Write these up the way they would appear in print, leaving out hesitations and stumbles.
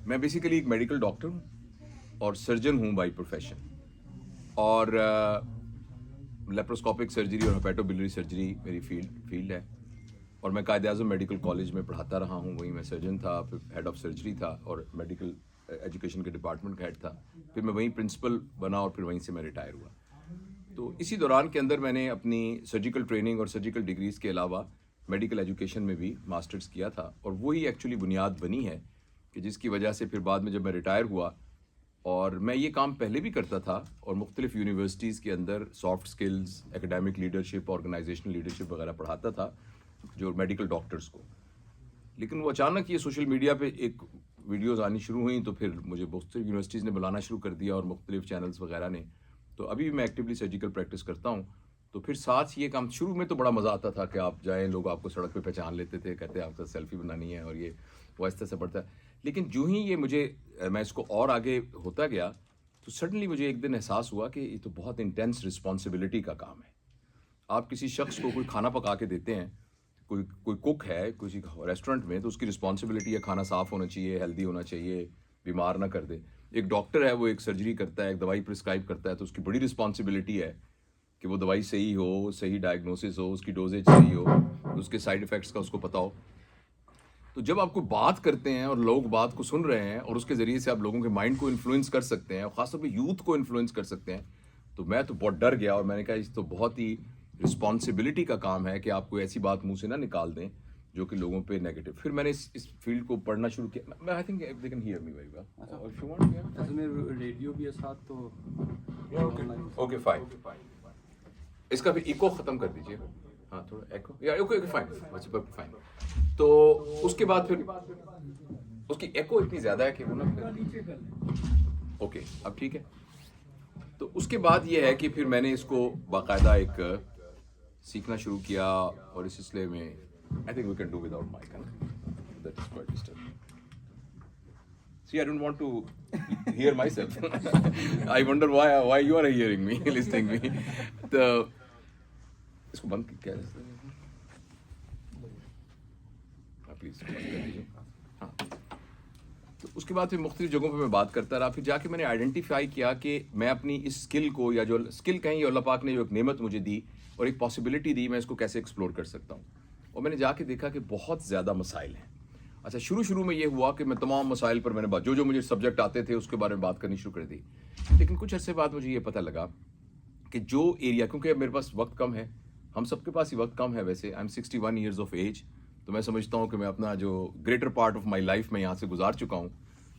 मैं बेसिकली एक medical doctor हूँ और सर्जन हूँ बाय प्रोफेशन। और लेप्रोस्कोपिक सर्जरी और हेपेटोबिलियरी सर्जरी मेरी फील्ड है। और मैं कायद-ए-आज़म मेडिकल कॉलेज में पढ़ाता रहा हूँ, वहीं मैं सर्जन था, फिर हेड ऑफ सर्जरी था और मेडिकल एजुकेशन के डिपार्टमेंट का हेड था। फिर मैं वहीं प्रिंसिपल बना और फिर वहीं से मैं रिटायर हुआ। तो इसी दौरान के अंदर मैंने अपनी सर्जिकल ट्रेनिंग और सर्जिकल डिग्रीज़ के अलावा मेडिकल एजुकेशन में भी मास्टर्स किया था, और वही एक्चुअली बुनियाद बनी है कि जिसकी वजह से फिर बाद में जब मैं रिटायर हुआ, और मैं ये काम पहले भी करता था और मुख्तलिफ यूनिवर्सिटीज़ के अंदर soft skills, academic leadership, organisational leadership वगैरह पढ़ाता था जो मेडिकल डॉक्टर्स को। लेकिन वो अचानक ये सोशल मीडिया पे एक वीडियोज़ आनी शुरू हुई, तो फिर मुझे मुख्तलिफ यूनिवर्सिटीज़ ने बुलाना शुरू कर दिया और मुख्तलिफ चैनल्स वगैरह ने। तो अभी भी मैं एक्टिवली सर्जिकल प्रैक्टिस करता हूँ। तो फिर साथ ये काम शुरू में तो बड़ा मज़ा आता था कि आप जाएँ, लोग आपको सड़क पे पहचान लेते थे, कहते हैं आपका सेल्फी बनानी है और ये वो आहिस्ता से बढ़ता है। लेकिन जो ही ये मैं इसको और आगे होता गया, तो सडनली मुझे एक दिन एहसास हुआ कि ये तो बहुत इंटेंस रिस्पॉन्सिबिलिटी का काम है। आप किसी शख्स को कोई खाना पका के देते हैं, कोई कोई कुक है किसी रेस्टोरेंट में, तो उसकी रिस्पॉन्सिबिलिटी है खाना साफ़ होना चाहिए, हेल्दी होना चाहिए, बीमार ना कर दे। एक डॉक्टर है, वो एक सर्जरी करता है, एक दवाई प्रिस्क्राइब करता है, तो उसकी बड़ी रिस्पॉन्सिबिलिटी है कि वो दवाई सही हो, सही डायग्नोसिस हो, उसकी डोजेज सही हो, उसके साइड इफ़ेक्ट्स का उसको पता हो। तो जब आप कोई बात करते हैं और लोग बात को सुन रहे हैं और उसके ज़रिए से आप लोगों के माइंड को इन्फ्लुएंस कर सकते हैं और ख़ासतौर पे यूथ को इन्फ्लुएंस कर सकते हैं, तो मैं तो बहुत डर गया और मैंने कहा इस तो बहुत ही रिस्पॉन्सिबिलिटी का काम है कि आप कोई ऐसी बात मुंह से ना निकाल दें जो कि लोगों पे नेगेटिव। फिर मैंने इस फील्ड को पढ़ना शुरू किया। मैं I think they can hear me very well और इफ यू वांट असल में रेडियो भी है साथ तो ओके फाइन। इसका भी इको ख़त्म कर दीजिए। हाँ, थोड़ा एको या ओके ओके फाइन, अच्छा फाइन। तो उसके बाद फिर उसकी एको इतनी ज़्यादा है कि वो ना ओके अब ठीक है। तो उसके बाद ये है कि फिर मैंने इसको बाकायदा एक सीखना शुरू किया और इस सिलसिले में I think we can do without mic, that is quite disturbing. See, I don't want to hear myself. I wonder why you are hearing me, listening me. तो इसको बंद क्या प्लीज बंद कर दीजिए। हाँ, तो उसके बाद फिर मुख्तलिफ जगहों पे मैं बात करता रहा। फिर जाके मैंने आइडेंटिफाई किया कि मैं अपनी इस स्किल को, या जो स्किल कहीं अल्लाह पाक ने जो एक नेमत मुझे दी और एक पॉसिबिलिटी दी, मैं इसको कैसे एक्सप्लोर कर सकता हूँ। और मैंने जाके देखा कि बहुत ज़्यादा मसाइल हैं। अच्छा, शुरू में ये हुआ कि मैं तमाम मसाइल पर मैंने बात, जो मुझे सब्जेक्ट आते थे उसके बारे में बात करनी शुरू कर दी। लेकिन कुछ अरसे बाद मुझे ये पता लगा कि जो एरिया, क्योंकि अब मेरे पास वक्त कम है, हम सबके पास ही वक्त कम है वैसे, I am 61 years of age, तो मैं समझता हूँ कि मैं अपना जो greater part of my life में यहाँ से गुजार चुका हूँ।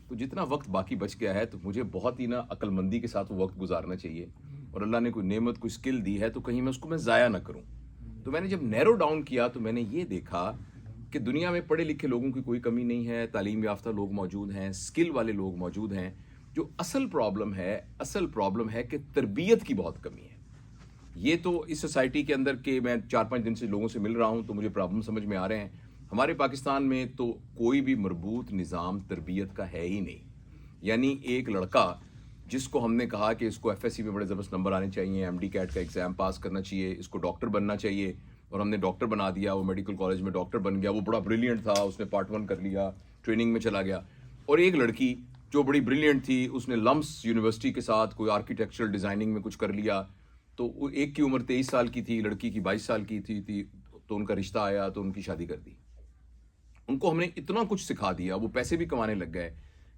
तो जितना वक्त बाकी बच गया है, तो मुझे बहुत ही ना अक्लमंदी के साथ वो वक्त गुजारना चाहिए। और अल्लाह ने कोई नेमत, कोई स्किल दी है, तो कहीं मैं उसको ज़ाया ना करूँ। तो मैंने जब नैरो डाउन किया, तो मैंने ये देखा कि दुनिया में पढ़े लिखे लोगों की कोई कमी नहीं है, तालीम याफ्ता लोग मौजूद हैं, स्किल वाले लोग मौजूद हैं। जो असल प्रॉब्लम है कि तरबियत की बहुत कमी है। ये तो इस सोसाइटी के अंदर के, मैं 4-5 दिन से लोगों से मिल रहा हूँ, तो मुझे प्रॉब्लम समझ में आ रहे हैं। हमारे पाकिस्तान में तो कोई भी मरबूत निज़ाम तरबियत का है ही नहीं। यानी एक लड़का जिसको हमने कहा कि इसको एफएससी में बड़े ज़बरदस्त नंबर आने चाहिए, एमडी कैट का एग्ज़ाम पास करना चाहिए, इसको डॉक्टर बनना चाहिए, और हमने डॉक्टर बना दिया, वो मेडिकल कॉलेज में डॉक्टर बन गया, वो बड़ा ब्रिलियंट था, उसने पार्ट 1 कर लिया, ट्रेनिंग में चला गया। और एक लड़की जो बड़ी ब्रिलियंट थी, उसने लम्स यूनिवर्सिटी के साथ कोई आर्किटेक्चरल डिज़ाइनिंग में कुछ कर लिया। तो एक की उम्र 23 साल की थी, लड़की की 22 साल की थी, तो उनका रिश्ता आया, तो उनकी शादी कर दी। उनको हमने इतना कुछ सिखा दिया, वो पैसे भी कमाने लग गए,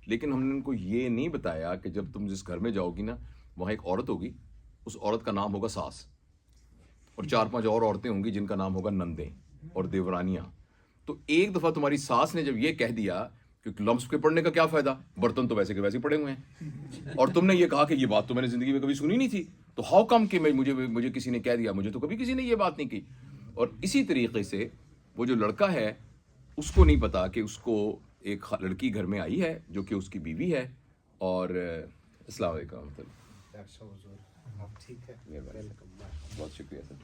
लेकिन हमने उनको ये नहीं बताया कि जब तुम जिस घर में जाओगी ना, वहाँ एक औरत होगी, उस औरत का नाम होगा सास, और 4-5 और औरतें होंगी जिनका नाम होगा नंदे और देवरानियाँ। तो एक दफ़ा तुम्हारी सास ने जब ये कह दिया कि लम्स के पढ़ने का क्या फ़ायदा, बर्तन तो वैसे के वैसे पड़े हुए हैं, और तुमने ये कहा कि ये बात तो मैंने ज़िंदगी में कभी सुनी नहीं थी, तो हाउ कम कि मुझे किसी ने कह दिया, मुझे तो कभी किसी ने ये बात नहीं की। और इसी तरीके से वो जो लड़का है, उसको नहीं पता कि उसको एक लड़की घर में आई है जो कि उसकी बीवी है। और अस्सलाम वालेकुम। ठीक है, बहुत शुक्रिया सर।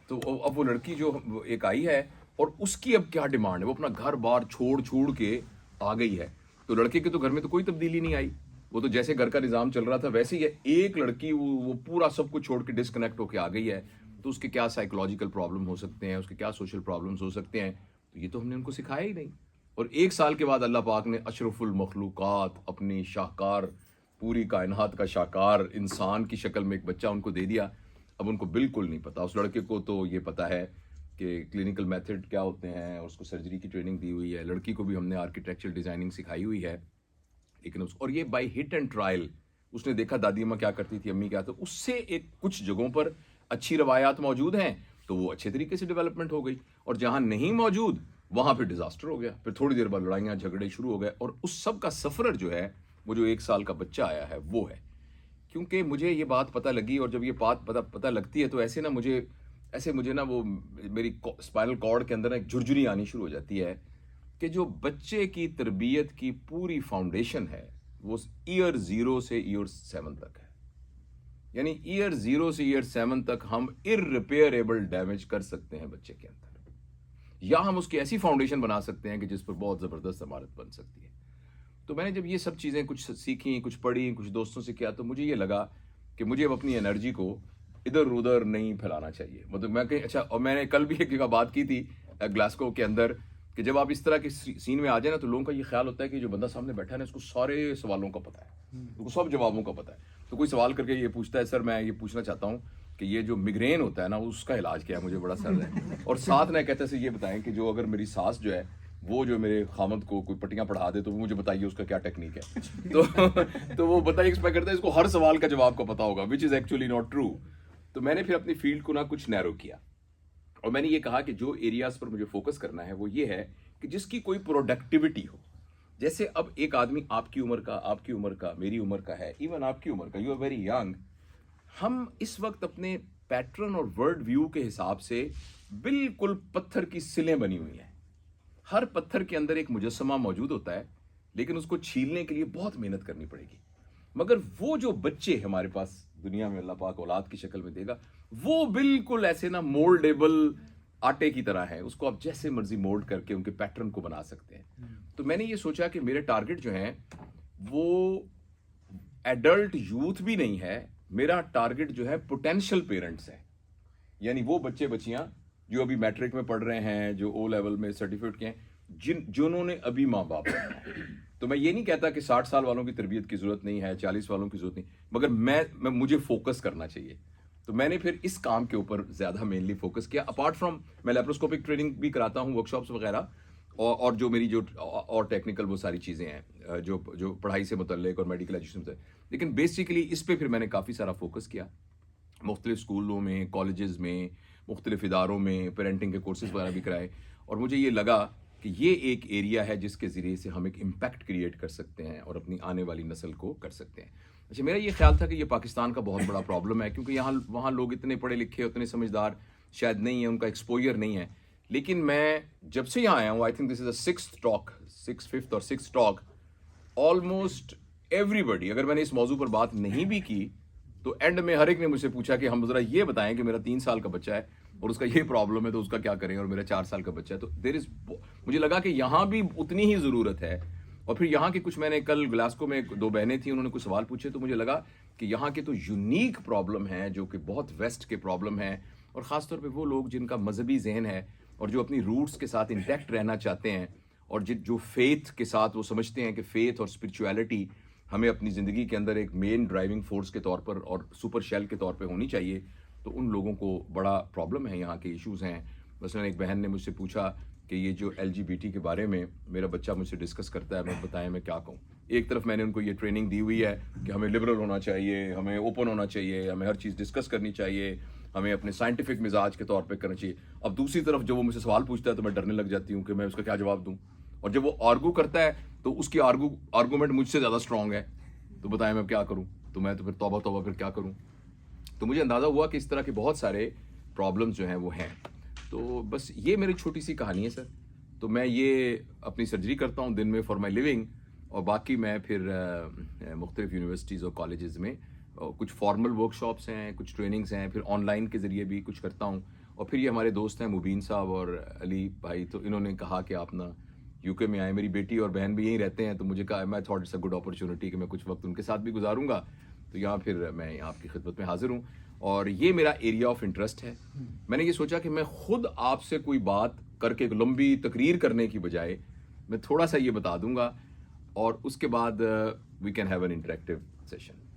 तो अब वो लड़की जो एक आई है, और उसकी अब क्या डिमांड है, वो अपना घर बार छोड़ के आ गई है। तो लड़के के तो घर में तो कोई तब्दीली नहीं आई, वो तो जैसे घर का निज़ाम चल रहा था वैसे ही है। एक लड़की वो पूरा सब कुछ छोड़ के डिस्कनेक्ट होके आ गई है, तो उसके क्या साइकोलॉजिकल प्रॉब्लम हो सकते हैं, उसके क्या सोशल प्रॉब्लम्स हो सकते हैं, तो ये तो हमने उनको सिखाया ही नहीं। और 1 साल के बाद अल्लाह पाक ने अशरफुल मखलूक़ात, अपनी शाहकार, पूरी कायनात का शाहकार इंसान की शक्ल में एक बच्चा उनको दे दिया। अब उनको बिल्कुल नहीं पता। उस लड़के को तो ये पता है कि क्लिनिकल मेथड क्या होते हैं और उसको सर्जरी की ट्रेनिंग दी हुई है। लड़की को भी हमने आर्किटेक्चर डिज़ाइनिंग सिखाई हुई है, लेकिन उसको, और ये बाय हिट एंड ट्रायल, उसने देखा दादी अम्मा क्या करती थी, अम्मी क्या, तो उससे एक कुछ जगहों पर अच्छी रवायात मौजूद हैं तो वो अच्छे तरीके से डेवलपमेंट हो गई, और जहाँ नहीं मौजूद वहाँ फिर डिज़ास्टर हो गया। फिर थोड़ी देर बाद लड़ाइयाँ झगड़े शुरू हो गए, और उस सब का सफ़र जो है, वो जो 1 साल का बच्चा आया है वो है। क्योंकि मुझे ये बात पता लगी, और जब ये बात पता लगती है तो ऐसे मुझे ना वो मेरी स्पाइनल कॉर्ड के अंदर ना एक झुरझुरी आनी शुरू हो जाती है कि जो बच्चे की तरबियत की पूरी फाउंडेशन है वो ईयर 0 से ईयर 7 तक है। यानी ईयर 0 से ईयर 7 तक हम इररिपेयरेबल डैमेज कर सकते हैं बच्चे के अंदर, या हम उसकी ऐसी फाउंडेशन बना सकते हैं कि जिस पर बहुत ज़बरदस्त इमारत बन सकती है। तो मैंने जब ये सब चीज़ें कुछ सीखी, कुछ पढ़ी, कुछ दोस्तों से किया, तो मुझे ये लगा कि मुझे अब अपनी एनर्जी को इधर उधर नहीं फैलाना चाहिए। मतलब मैं कहीं, अच्छा, और मैंने कल भी एक जगह बात की थी ग्लासगो के अंदर, कि जब आप इस तरह के सीन में आ जाए ना, तो लोगों का ये ख्याल होता है कि जो बंदा सामने बैठा है ना, इसको सारे सवालों का पता है, उसको सब जवाबों का पता है। तो कोई सवाल करके ये पूछता है, सर मैं ये पूछना चाहता हूँ कि ये जो मिग्रेन होता है ना, उसका इलाज क्या है, मुझे बड़ा सर है। और साथ में कहते हैं ये बताएं कि जो अगर मेरी सास जो है वो जो मेरे खामद को कोई पट्टियां पढ़ा दे तो वो मुझे बताइए उसका क्या टेक्निक है। तो वो बताइए, एक्सपेक्ट करता है इसको हर सवाल का जवाब का पता होगा, which is actually not true. तो मैंने फिर अपनी फील्ड को ना कुछ नैरो किया, और मैंने ये कहा कि जो एरियाज पर मुझे फोकस करना है वो ये है कि जिसकी कोई प्रोडक्टिविटी हो। जैसे अब एक आदमी आपकी उम्र का, आपकी उम्र का, मेरी उम्र का है, इवन आपकी उम्र का, यू आर वेरी यंग, हम इस वक्त अपने पैटर्न और वर्ल्ड व्यू के हिसाब से बिल्कुल पत्थर की सिलें बनी हुई हैं। हर पत्थर के अंदर एक मुजस्समा मौजूद होता है, लेकिन उसको छीलने के लिए बहुत मेहनत करनी पड़ेगी। मगर वो जो बच्चे हमारे पास दुनिया में अल्लाह पाक औलाद की शक्ल में देगा, वो बिल्कुल ऐसे ना मोल्डेबल आटे की तरह है, उसको आप जैसे मर्जी मोल्ड करके उनके पैटर्न को बना सकते हैं। तो मैंने ये सोचा कि मेरे टारगेट जो हैं वो एडल्ट यूथ भी नहीं है, मेरा टारगेट जो है पोटेंशियल पेरेंट्स है। यानी वो बच्चे बच्चियां जो अभी मैट्रिक में पढ़ रहे हैं, जो ओ लेवल में सर्टिफिकेट के हैं, जिन्होंने अभी माँ बाप बनना है। तो मैं ये नहीं कहता कि 60 साल वालों की तरबियत की जरूरत नहीं है, 40 वालों की जरूरत नहीं, मगर मैं मुझे फोकस करना चाहिए। तो मैंने फिर इस काम के ऊपर ज्यादा मेनली फोकस किया। अपार्ट फ्रॉम, मैं लैप्रोस्कोपिक ट्रेनिंग भी कराता हूँ, वर्कशॉप्स वगैरह, और जो मेरी जो और टेक्निकल वो सारी चीज़ें हैं जो पढ़ाई से मुतल्लिक और मेडिकल एजुकेशन से, लेकिन बेसिकली इस पर फिर मैंने काफ़ी सारा फोकस किया। मुख्तलिफ स्कूलों में, कॉलेजेस में, मुख्तलिफ इदारों में पेरेंटिंग के कोर्सेज वगैरह भी कराए, और मुझे ये लगा कि ये एक एरिया है जिसके ज़रिए से हम एक इम्पैक्ट क्रिएट कर सकते हैं और अपनी आने वाली नस्ल को कर सकते हैं। अच्छा, मेरा ये ख्याल था कि ये पाकिस्तान का बहुत बड़ा प्रॉब्लम है, क्योंकि वहाँ लोग इतने पढ़े लिखे, उतने समझदार शायद नहीं है, उनका एक्सपोजर नहीं है। लेकिन मैं जब से यहाँ आया हूँ, I think this is a fifth और सिक्स्थ टॉक, ऑलमोस्ट एवरीबडी, अगर मैंने इस मौजू पर बात नहीं भी की तो एंड में हर एक ने मुझसे पूछा कि हम जरा ये बताएं कि मेरा 3 साल का बच्चा है और उसका ये प्रॉब्लम है तो उसका क्या करें, और मेरा 4 साल का बच्चा है। तो मुझे लगा कि यहाँ भी उतनी ही ज़रूरत है। और फिर यहाँ की कुछ, मैंने कल ग्लासगो में 2 बहनें थी, उन्होंने कुछ सवाल पूछे, तो मुझे लगा कि यहाँ के तो यूनिक प्रॉब्लम है जो कि बहुत वेस्ट के प्रॉब्लम है, और ख़ासतौर पर वो लोग जिनका मजहबी जहन है और जो अपनी रूट्स के साथ इंटैक्ट रहना चाहते हैं, और जो फेथ के साथ वो समझते हैं कि फेथ और स्पिरिचुअलिटी हमें अपनी ज़िंदगी के अंदर एक मेन ड्राइविंग फोर्स के तौर पर और सुपर शेल के तौर पे होनी चाहिए। तो उन लोगों को बड़ा प्रॉब्लम है, यहाँ के इश्यूज़ हैं। मसलन एक बहन ने मुझसे पूछा कि ये जो LGBT के बारे में मेरा बच्चा मुझसे डिस्कस करता है, मैं बताएं मैं क्या कहूँ। एक तरफ मैंने उनको ये ट्रेनिंग दी हुई है कि हमें लिबरल होना चाहिए, हमें ओपन होना चाहिए, हमें हर चीज़ डिस्कस करनी चाहिए, हमें अपने साइंटिफिक मिजाज के तौर पर करना चाहिए। अब दूसरी तरफ जब वो मुझसे सवाल पूछता है तो मैं डरने लग जाती हूँ कि मैं उसका क्या जवाब दूँ, और जब वो आर्गू करता है तो उसकी आर्गूमेंट मुझसे ज़्यादा स्ट्रॉन्ग है, तो बताएं मैं क्या करूं। तो मैं तो फिर तौबा फिर क्या करूं। तो मुझे अंदाज़ा हुआ कि इस तरह के बहुत सारे प्रॉब्लम्स जो हैं वो हैं। तो बस ये मेरी छोटी सी कहानी है सर। तो मैं ये अपनी सर्जरी करता हूं दिन में फॉर माई लिविंग, और बाकी मैं फिर मुख्तलिफ यूनिवर्सिटीज़ और कॉलेजेस में कुछ फॉर्मल वर्कशॉप्स हैं, कुछ ट्रेनिंग्स हैं, फिर ऑनलाइन के ज़रिए भी कुछ करता हूँ। और फिर ये हमारे दोस्त हैं मुबीन साहब और अली भाई, तो इन्होंने कहा कि आप ना यूके में आए, मेरी बेटी और बहन भी यहीं रहते हैं, तो मुझे कहा मैं thought it's a good opportunity कि मैं कुछ वक्त उनके साथ भी गुजारूंगा। तो यहाँ फिर मैं यहाँ आपकी खिदमत में हाजिर हूँ, और ये मेरा एरिया ऑफ इंटरेस्ट है। मैंने ये सोचा कि मैं खुद आपसे कोई बात करके एक लंबी तकरीर करने की बजाय मैं थोड़ा सा ये बता दूंगा और उसके बाद we can have an interactive session.